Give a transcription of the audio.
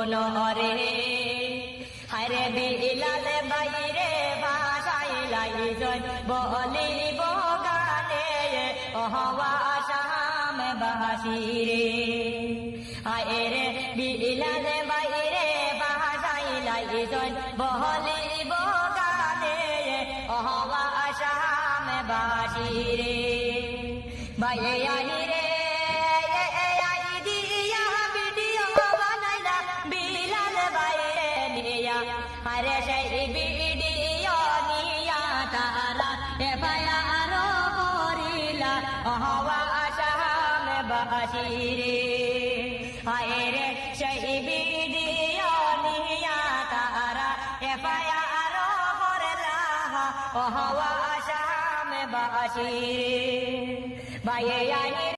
শোনো রে হরে বিলাল বাইরে ভাষাইলাই জয় বলিব গানে হওয়া শাম বাসিরে হায়রে বিলাল বাইরে ভাষাইলাই জয় বলিব গানে হওয়া শাম বাসিরে বাইরে রে হরে সেই ভিডিও নিয়া তারা এফআইআর করিলা হওয়া শাম বাসিরে হায়রে সেই ভিডিও নিয়া তারা এফআইআর করলা হওয়া শাম বাসিরে ভাই